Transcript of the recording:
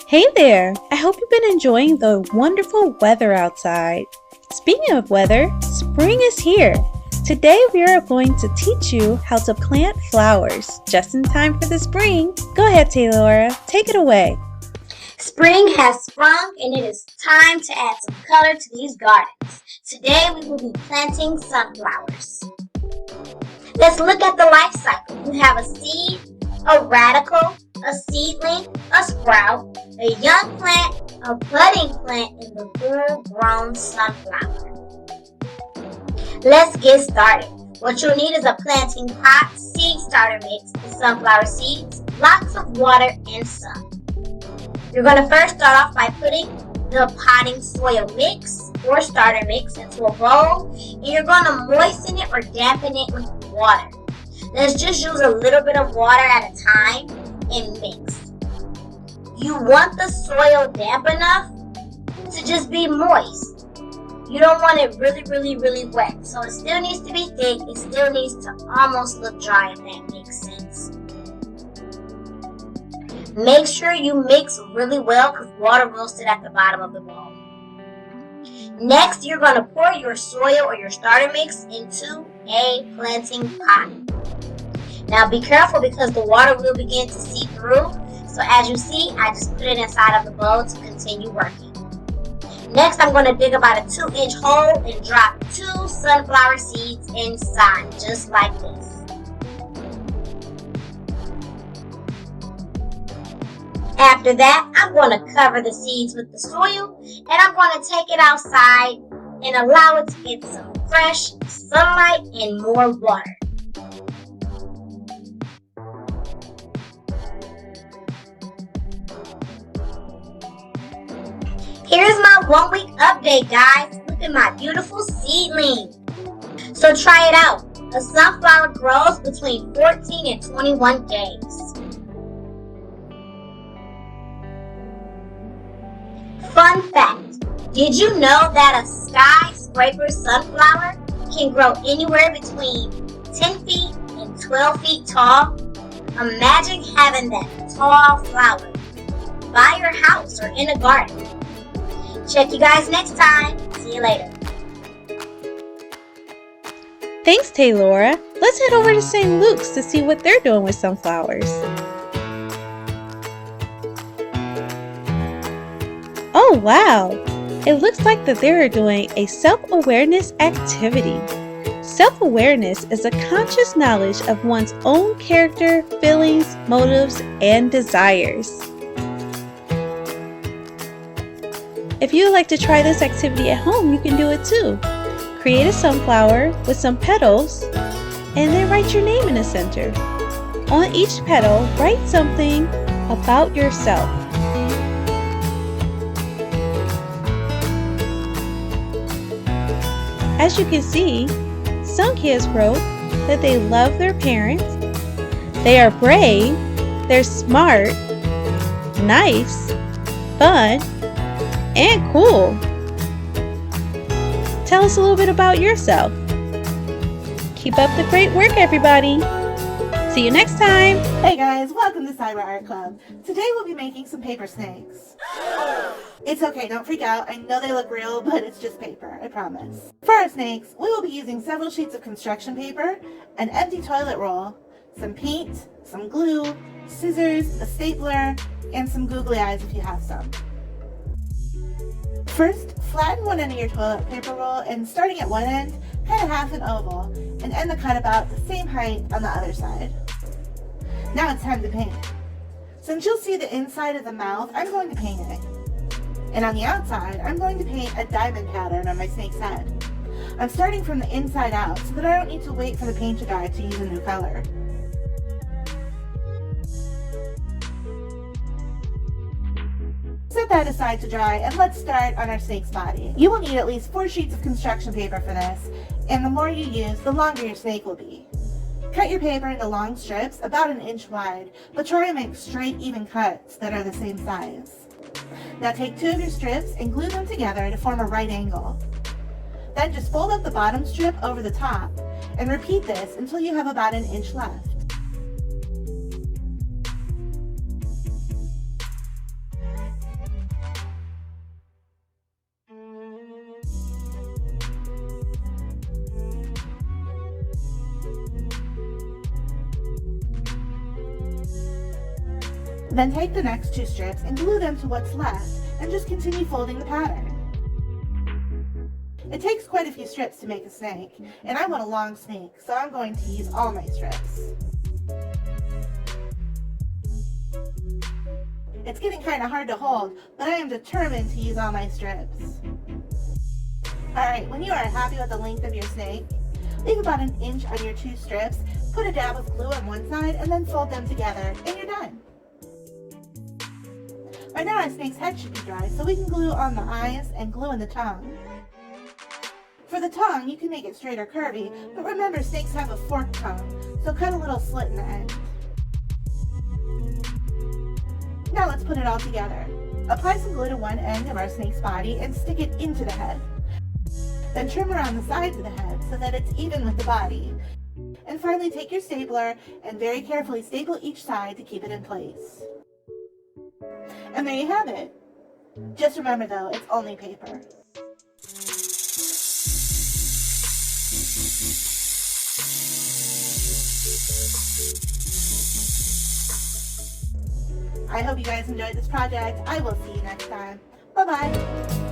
Hey there! I hope you've been enjoying the wonderful weather outside. Speaking of weather, spring is here. Today we are going to teach you how to plant flowers just in time for the spring. Go ahead, Taylaura. Take it away. Spring has sprung and it is time to add some color to these gardens. Today we will be planting sunflowers. Let's look at the life cycle. You have a seed, a radical, a seedling, a sprout, a young plant, a budding plant, and the full-grown sunflower. Let's get started. What you'll need is a planting pot, seed starter mix, sunflower seeds, lots of water, and sun. You're going to first start off by putting the potting soil mix or starter mix into a bowl, and you're going to moisten it or dampen it with water. Let's just use a little bit of water at a time and mix. You want the soil damp enough to just be moist. You don't want it really wet. So it still needs to be thick. It still needs to almost look dry, if that makes sense. Make sure you mix really well because water will sit at the bottom of the bowl. Next, you're going to pour your soil or your starter mix into a planting pot. Now be careful because the water will begin to seep through. So as you see, I just put it inside of the bowl to continue working. Next, I'm going to dig about a 2-inch hole and drop 2 sunflower seeds inside, just like this. After that, I'm going to cover the seeds with the soil and I'm going to take it outside and allow it to get some fresh sunlight and more water. Here's my 1-week update, guys. Look at my beautiful seedling. So try it out. A sunflower grows between 14 and 21 days. Fun fact, did you know that a skyscraper sunflower can grow anywhere between 10 feet and 12 feet tall? Imagine having that tall flower by your house or in a garden. Check you guys next time. See you later. Thanks, Taylaura. Let's head over to St. Luke's to see what they're doing with sunflowers. Oh wow! It looks like that they are doing a self-awareness activity. Self-awareness is a conscious knowledge of one's own character, feelings, motives, and desires. If you would like to try this activity at home, you can do it too. Create a sunflower with some petals and then write your name in the center. On each petal, write something about yourself. As you can see, some kids wrote that they love their parents, they are brave, they're smart, nice, fun, and cool. Tell us a little bit about yourself. Keep up the great work, everybody. See you next time. Hey guys, welcome to Cyber Art Club. Today we'll be making some paper snakes. It's okay, don't freak out. I know they look real, but it's just paper, I promise. For our snakes, we will be using several sheets of construction paper, an empty toilet roll, some paint, some glue, scissors, a stapler, and some googly eyes if you have some. First, flatten one end of your toilet paper roll and starting at one end, cut a half an oval and end the cut about the same height on the other side. Now it's time to paint. Since you'll see the inside of the mouth, I'm going to paint it. And on the outside, I'm going to paint a diamond pattern on my snake's head. I'm starting from the inside out so that I don't need to wait for the paint to dry to use a new color. Set that aside to dry and let's start on our snake's body. You will need at least 4 sheets of construction paper for this, and the more you use, the longer your snake will be. Cut your paper into long strips about 1 inch wide, but try to make straight, even cuts that are the same size. Now take 2 of your strips and glue them together to form a right angle. Then just fold up the bottom strip over the top and repeat this until you have about 1 inch left. Then take the next 2 strips and glue them to what's left and just continue folding the pattern. It takes quite a few strips to make a snake, and I want a long snake, so I'm going to use all my strips. It's getting kind of hard to hold, but I am determined to use all my strips. Alright, when you are happy with the length of your snake, leave about an inch on your 2 strips, put a dab of glue on one side, and then fold them together, and you're done. By now our snake's head should be dry, so we can glue on the eyes and glue in the tongue. For the tongue, you can make it straight or curvy, but remember snakes have a forked tongue, so cut a little slit in the end. Now let's put it all together. Apply some glue to one end of our snake's body and stick it into the head. Then trim around the sides of the head so that it's even with the body. And finally take your stapler and very carefully staple each side to keep it in place. And there you have it. Just remember though, it's only paper. I hope you guys enjoyed this project. I will see you next time. Bye-bye.